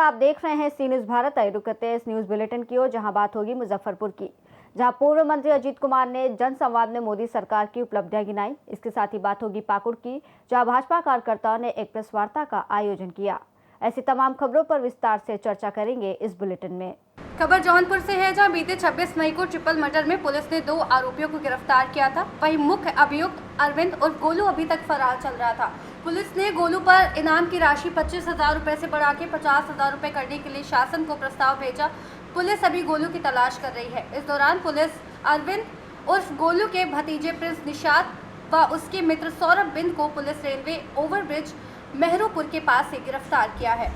आप देख रहे हैं सी न्यूज़ भारत। आइए रुक करते हैं इस न्यूज़ बुलेटिन की ओर, जहां बात होगी मुजफ्फरपुर की, जहां पूर्व मंत्री अजीत कुमार ने जनसंवाद में मोदी सरकार की उपलब्धियां गिनाई। इसके साथ ही बात होगी पाकुड़ की, जहां भाजपा कार्यकर्ताओं ने एक प्रेस वार्ता का आयोजन किया। ऐसी तमाम खबरों पर विस्तार से चर्चा करेंगे इस बुलेटिन में। खबर जौनपुर से है, जहां बीते 26 मई को ट्रिपल मर्डर में पुलिस ने 2 आरोपियों को गिरफ्तार किया था। वहीं मुख्य अभियुक्त अरविंद और गोलू अभी तक फरार चल रहा था। पुलिस ने गोलू पर इनाम की राशि 25,000 रुपए से बढ़ा के 50,000 रुपए करने के लिए शासन को प्रस्ताव भेजा। पुलिस अभी गोलू की तलाश कर रही है। इस दौरान पुलिस अरविंद उर्फ गोलू के भतीजे प्रिंस निषाद व उसके मित्र सौरभ बिंद को पुलिस रेलवे ओवरब्रिज मेहरोपुर के पास से गिरफ्तार किया है।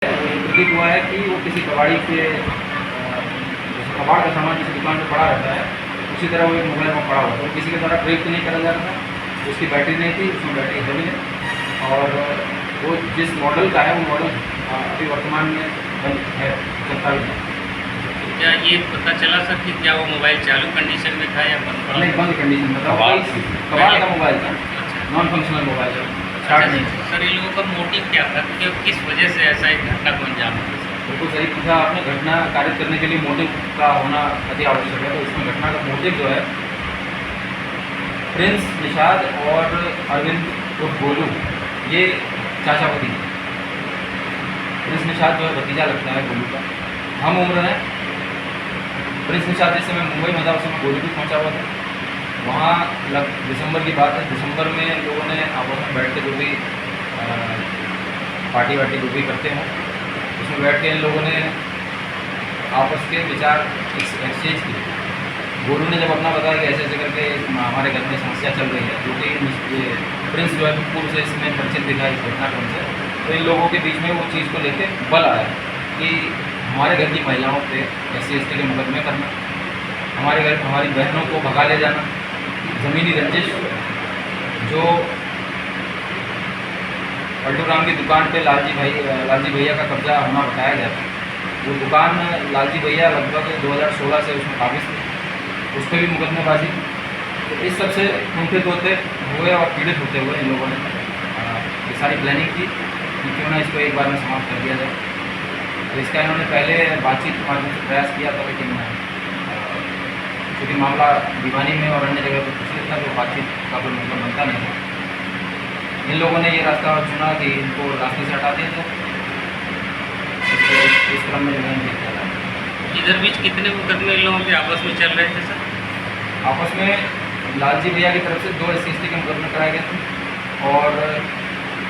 प्रतीत हुआ है कि वो किसी कबाड़ी से कबाड़ का सामान किसी दुकान पर पड़ा रहता है, उसी तरह वो एक मोबाइल में पड़ा हुआ तो किसी के द्वारा ट्रेक तो नहीं करा जा रहा था। उसकी बैटरी नहीं थी, उसमें बैटरी बनी है और वो जिस मॉडल का है वो मॉडल अभी वर्तमान में बंद है, चलता भी है। क्या ये पता चला सर कि क्या वो मोबाइल चालू कंडीशन में था या बंद? नहीं, बंद कंडीशन में था। कबाड़ का मोबाइल था, नॉन फंक्शनल मोबाइल है, स्टार्ट नहीं था। सर, इन लोगों का मोटिव क्या था कि किस वजह से ऐसा एक घटना को अंजाम दिया? बिल्कुल सही पूछा आपने। घटना कारित करने के लिए मोटिव का होना अति आवश्यक है। तो इसमें घटना का मोटिव जो है, प्रिंस निषाद और अरविंद उर्फ गोलू ये चाचा भतीजे। प्रिंस निषाद जो है भतीजा लगता है गोलू का, हम उम्र है। प्रिंस निषाद जिस समय मुंबई में था उस समय गोलू भी पहुँचा हुआ था। वहाँ दिसंबर की बात है, दिसंबर में लोगों ने आपस में बैठ के जो भी पार्टी वार्टी जो भी करते हैं उसमें बैठ के इन लोगों ने आपस के विचार एक्सचेंज किए। गोलू ने जब अपना बताया कि ऐसे ऐसे करके हमारे घर में समस्या चल रही है, जो कि ये प्रिंस जो है पूर्व से इसमें परिचित दिखा इस घटनाक्रम से, तो इन लोगों के बीच में वो चीज़ को लेकर बल आया कि हमारे घर की महिलाओं पे SC/ST के मुकदमे करना, हमारे घर हमारी बहनों को भगा ले जाना, ज़मीनी रंजिश जो पलटू राम की दुकान पे लालजी भैया का कब्जा होना बताया गया था। वो दुकान लालजी भैया लगभग 2016 से उसमें काबिज थे, उस पर भी मुकदमेबाजी। तो इस सबसे कुंठित होते हुए और पीड़ित होते हुए इन लोगों ने ये सारी प्लानिंग की कि क्यों ना इसको एक बार में समाप्त कर दिया जाए। तो इसका इन्होंने पहले बातचीत के माध्यम से प्रयास किया था, लेकिन चूँकि मामला दीवानी में और अन्य जगह पर प्रचलित था तो बातचीत का कोई मतलब बनता नहीं था। इन लोगों ने ये रास्ता चुना कि इनको रास्ते से हटा दिया जाए। इस क्रम में जो है इधर बीच कितने मुकदमे इन लोगों के आपस में चल रहे थे सर? आपस में लालजी भैया की तरफ से 2 SC/ST के मुकदमे कराए गए थे और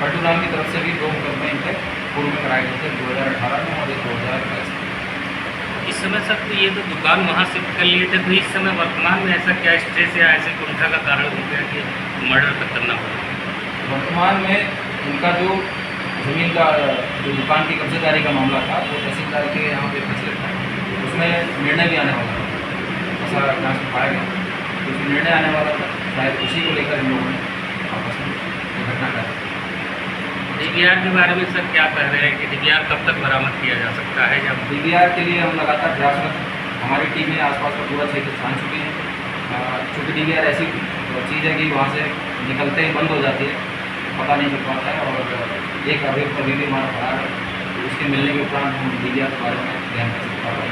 पलटू राम की तरफ से भी 2 मुकदमे इनके पूर्व में कराए गए थे, 2018 में और 2022 में। इस समय सर तो ये तो दुकान वहाँ शिफ्ट कर लिए थे, तो इस समय वर्तमान में ऐसा क्या स्ट्रेस या ऐसे कुंठा का कारण हो गया कि मर्डर तक करना पड़ा? वर्तमान में इनका जो ज़मीन का जो दुकान की कब्जेदारी का मामला था वो तहसीलदार के यहाँ पे फैसले था, उसमें निर्णय भी आने वाला था। ऐसा जांच में पाया गया तो उसमें निर्णय आने वाला था, शायद उसी को लेकर इन लोगों ने आपस में ये घटना करी। DVR के बारे में सर क्या कह रहे हैं कि DVR कब तक बरामद किया जा सकता है? जब DVR के लिए हम लगातार प्रयासरत हैं। हमारी टीमें आसपास का पूरा क्षेत्र छान चुकी है। चूँकि DVR ऐसी चीज़ है कि वहाँ से निकलते ही बंद हो जाती है, पता नहीं चल पाता है और एक अभियुक्त अभी भी हमारा फरार है। तो उसके मिलने के उपरांत हम DVR के बारे में ध्यान कर सकते हैं।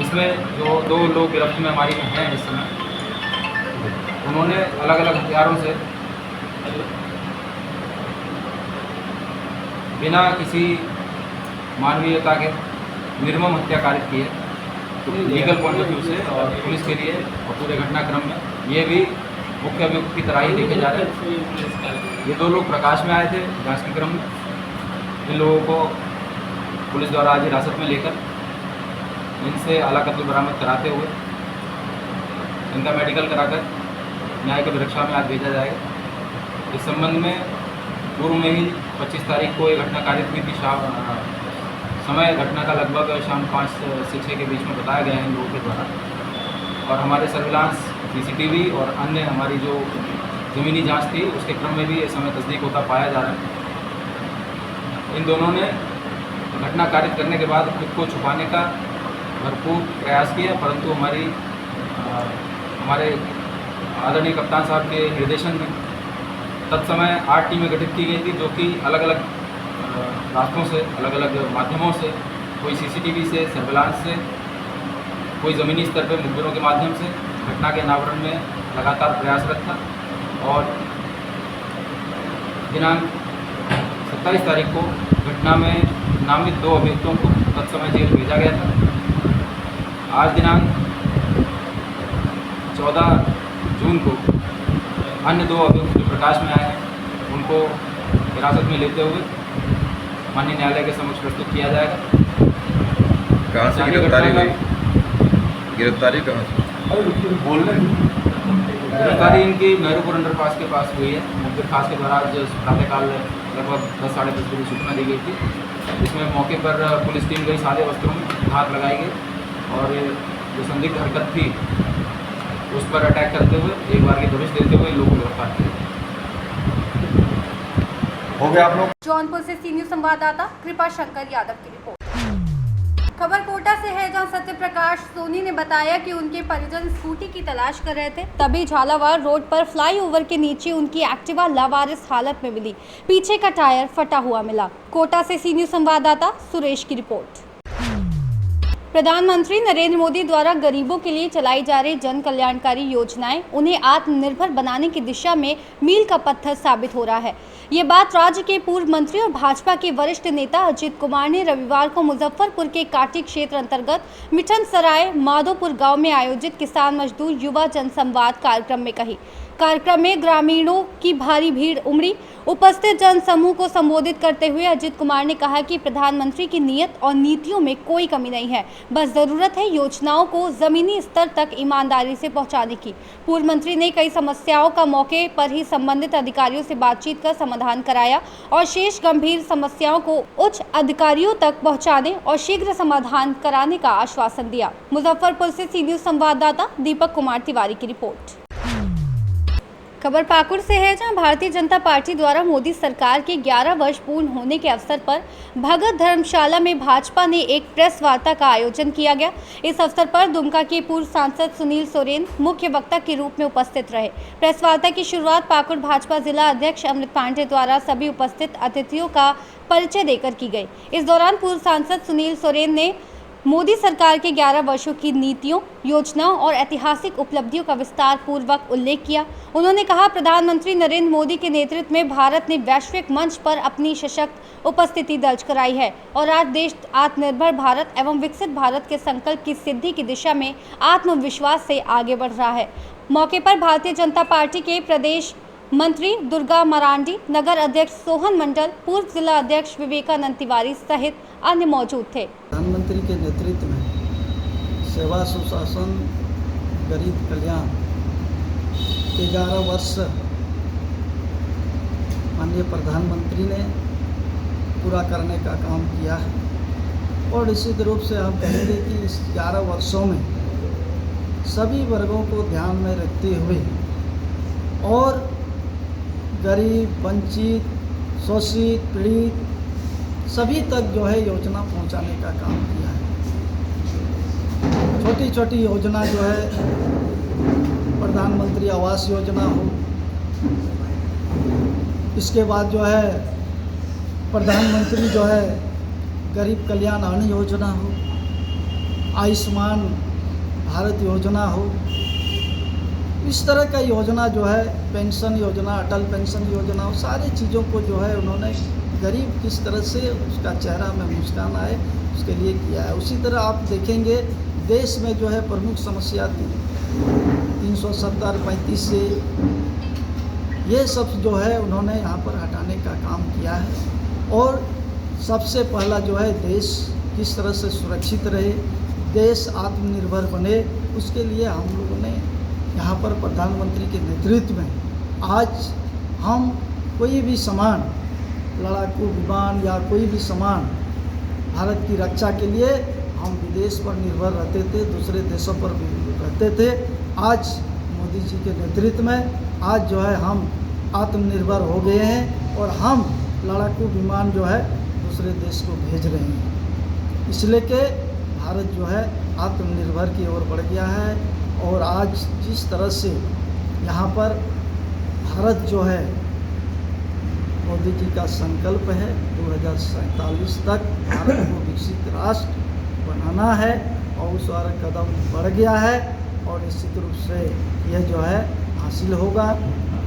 इसमें जो 2 लोग गिरफ्त में हमारी में हैं इस समय, उन्होंने अलग अलग हथियारों से बिना किसी मानवीयता के निर्मम हत्या कारित की है। तो लीगल पॉइंट ऑफ व्यू से और पुलिस के लिए और पूरे घटनाक्रम में ये भी मुख्य अभियुक्त की तरह ही देखे जा रहे हैं। ये 2 लोग प्रकाश में आए थे जांच के क्रम में। इन लोगों को पुलिस द्वारा आज हिरासत में लेकर इनसे आला कत्ल बरामद कराते हुए इनका मेडिकल कराकर न्यायिक अभिरक्षा में आज भेजा जाएगा। इस संबंध में पूर्व में ही 25 तारीख को ये घटना कारित हुई थी। समय घटना का लगभग शाम 5 से 6 के बीच में बताया गया है इन लोगों के द्वारा। और हमारे सर्विलांस CCTV और अन्य हमारी जो ज़मीनी जांच थी उसके क्रम में भी ये समय तस्दीक होता पाया जा रहा है। इन दोनों ने घटना कारित करने के बाद खुद को छुपाने का भरपूर प्रयास किया, परंतु हमारे आदरणीय कप्तान साहब के निर्देशन में तत्समय 8 टीमें गठित की गई थी, जो कि अलग अलग रास्तों से, अलग अलग माध्यमों से, कोई CCTV से, सर्विलांस से, कोई ज़मीनी स्तर पर मुखबिरों के माध्यम से घटना के अनावरण में लगातार प्रयासरत था और दिनांक 27 तारीख को घटना में नामित 2 अभियुक्तों को तत्समय जेल भेजा गया था। आज दिनांक 14 जून को अन्य 2 अभियुक्त जो प्रकाश में आए हैं उनको हिरासत में लेते हुए माननीय न्यायालय के समक्ष प्रस्तुत किया जाएगा। कहाँ से गिरफ्तारी हुई? गिरफ्तारी कहाँ से? गिरफ्तारी इनकी मेहरूपुर अंडरपास के पास हुई है। मुखबिर खास के द्वारा आज प्रातःकाल लगभग 10 साढ़े 10 बजे सूचना दी गई थी, जिसमें मौके पर पुलिस टीम गई, सादे वस्त्रों में घात लगाई गई और जो संदिग्ध हरकत थी उस पर अटैक करते हुए एक बार की दबिश देते हुए लोगों को गिरफ्तार किया हो गया आप लोग। जौनपुर से सी न्यूज संवाददाता कृपा शंकर यादव की रिपोर्ट। खबर कोटा से है, जहां सत्य प्रकाश सोनी ने बताया कि उनके परिजन स्कूटी की तलाश कर रहे थे, तभी झालावाड़ रोड पर फ्लाईओवर के नीचे उनकी एक्टिवा लावारिस हालत में मिली। पीछे का टायर फटा हुआ मिला। कोटा से सी न्यूज संवाददाता सुरेश की रिपोर्ट। प्रधानमंत्री नरेंद्र मोदी द्वारा गरीबों के लिए चलाई जा रही जन कल्याणकारी योजनाएं उन्हें आत्मनिर्भर बनाने की दिशा में मील का पत्थर साबित हो रहा है। ये बात राज्य के पूर्व मंत्री और भाजपा के वरिष्ठ नेता अजित कुमार ने रविवार को मुजफ्फरपुर के काटी क्षेत्र अंतर्गत मिठन सराय माधोपुर गांव में आयोजित किसान मजदूर युवा जनसंवाद कार्यक्रम में कही। कार्यक्रम में ग्रामीणों की भारी भीड़ उमड़ी। उपस्थित जनसमूह को संबोधित करते हुए अजित कुमार ने कहा कि प्रधानमंत्री की नीयत और नीतियों में कोई कमी नहीं है, बस जरूरत है योजनाओं को जमीनी स्तर तक ईमानदारी से पहुंचाने की। पूर्व मंत्री ने कई समस्याओं का मौके पर ही संबंधित अधिकारियों से बातचीत कर समाधान कराया और शेष गंभीर समस्याओं को उच्च अधिकारियों तक पहुँचाने और शीघ्र समाधान कराने का आश्वासन दिया। मुजफ्फरपुर से सी न्यूज संवाददाता दीपक कुमार तिवारी की रिपोर्ट। खबर पाकुड़ से है, जहां भारतीय जनता पार्टी द्वारा मोदी सरकार के 11 वर्ष पूर्ण होने के अवसर पर भगत धर्मशाला में भाजपा ने एक प्रेस वार्ता का आयोजन किया गया। इस अवसर पर दुमका के पूर्व सांसद सुनील सोरेन मुख्य वक्ता के रूप में उपस्थित रहे। प्रेस वार्ता की शुरुआत पाकुड़ भाजपा जिला अध्यक्ष अमृत पांडे द्वारा सभी उपस्थित अतिथियों का परिचय देकर की गई। इस दौरान पूर्व सांसद सुनील सोरेन ने मोदी सरकार के 11 वर्षों की नीतियों, योजनाओं और ऐतिहासिक उपलब्धियों का विस्तार पूर्वक उल्लेख किया। उन्होंने कहा, प्रधानमंत्री नरेंद्र मोदी के नेतृत्व में भारत ने वैश्विक मंच पर अपनी सशक्त उपस्थिति दर्ज कराई है और आज देश आत्मनिर्भर भारत एवं विकसित भारत के संकल्प की सिद्धि की दिशा में आत्मविश्वास से आगे बढ़ रहा है। मौके पर भारतीय जनता पार्टी के प्रदेश मंत्री दुर्गा मरांडी, नगर अध्यक्ष सोहन मंडल, पूर्व जिला अध्यक्ष विवेकानंद तिवारी सहित अन्य मौजूद थे। प्रधानमंत्री के नेतृत्व में सेवा सुशासन गरीब कल्याण 11 वर्ष माननीय प्रधानमंत्री ने पूरा करने का काम किया है और निश्चित रूप से हम कहेंगे कि इस 11 वर्षों में सभी वर्गों को ध्यान में रखते हुए और गरीब, वंचित, शोषित, पीड़ित सभी तक जो है योजना पहुंचाने का काम किया है। छोटी छोटी योजना जो है प्रधानमंत्री आवास योजना हो, इसके बाद जो है प्रधानमंत्री जो है गरीब कल्याण अन्न योजना हो, आयुष्मान भारत योजना हो, इस तरह का योजना जो है पेंशन योजना, अटल पेंशन योजना, सारी चीज़ों को जो है उन्होंने गरीब किस तरह से उसका चेहरा में मुस्कान आए उसके लिए किया है। उसी तरह आप देखेंगे देश में जो है प्रमुख समस्या थी 370, 35 से ये सब जो है उन्होंने यहाँ पर हटाने का काम किया है और सबसे पहला जो है देश किस तरह से सुरक्षित रहे, देश आत्मनिर्भर बने, उसके लिए हम लोगों ने यहाँ पर प्रधानमंत्री के नेतृत्व में आज हम कोई भी सामान, लड़ाकू विमान या कोई भी सामान भारत की रक्षा के लिए हम विदेश पर निर्भर रहते थे, दूसरे देशों पर रहते थे। आज मोदी जी के नेतृत्व में आज जो है हम आत्मनिर्भर हो गए हैं और हम लड़ाकू विमान जो है दूसरे देश को भेज रहे हैं, इसलिए कि भारत जो है आत्मनिर्भर की ओर बढ़ गया है। और आज जिस तरह से यहाँ पर भारत जो है मोदी जी का संकल्प है 2047 तक भारत को विकसित राष्ट्र बनाना है और उस और कदम बढ़ गया है और निश्चित रूप से यह जो है हासिल होगा।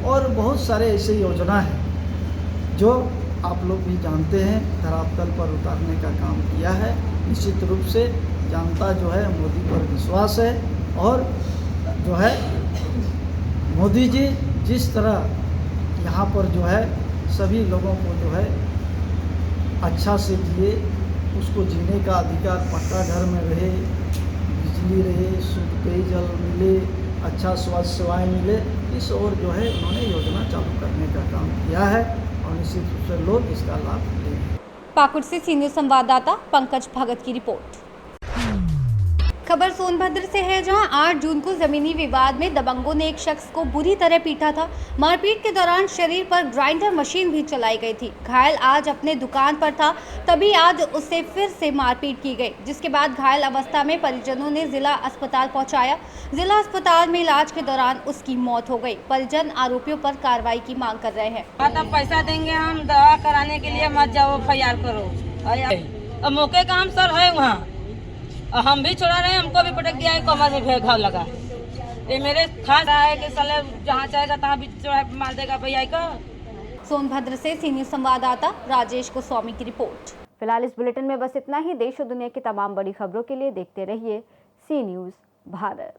और बहुत सारे ऐसे योजना हैं जो आप लोग भी जानते हैं, धरातल पर उतारने का काम किया है। निश्चित रूप से जनता जो है मोदी पर विश्वास है और जो है मोदी जी जिस तरह यहाँ पर जो है सभी लोगों को जो है अच्छा से जिए, उसको जीने का अधिकार, पक्का घर में रहे, बिजली रहे, शुद्ध पेयजल मिले, अच्छा स्वास्थ्य सेवाएं मिले, इस ओर जो है उन्होंने योजना चालू करने का काम किया है और निश्चित रूप से लोग इसका लाभ लेंगे। पाकुड़ से सीनियर संवाददाता पंकज भगत की रिपोर्ट। खबर सोनभद्र से है, जहां 8 जून को जमीनी विवाद में दबंगों ने एक शख्स को बुरी तरह पीटा था। मारपीट के दौरान शरीर पर ग्राइंडर मशीन भी चलाई गई थी। घायल आज अपने दुकान पर था, तभी आज उससे फिर से मारपीट की गई, जिसके बाद घायल अवस्था में परिजनों ने जिला अस्पताल पहुंचाया। जिला अस्पताल में इलाज के दौरान उसकी मौत हो गई। परिजन आरोपियों पर कार्रवाई की मांग कर रहे हैं। तब पैसा देंगे हम दवा कराने के लिए, मत जाओ FIR करो। मौके का हम सर है वहाँ, हम भी छोड़ा रहे, हमको भी पटक दिया है, कमर में घाव लगा। ये मेरे खास रहा है कि साले जहाँ चाहेगा तहाँ भी मार देगा भैया का। सोनभद्र से सीनियर संवाददाता राजेश गोस्वामी की रिपोर्ट। फिलहाल इस बुलेटिन में बस इतना ही। देश और दुनिया की तमाम बड़ी खबरों के लिए देखते रहिए सी न्यूज़ भारत।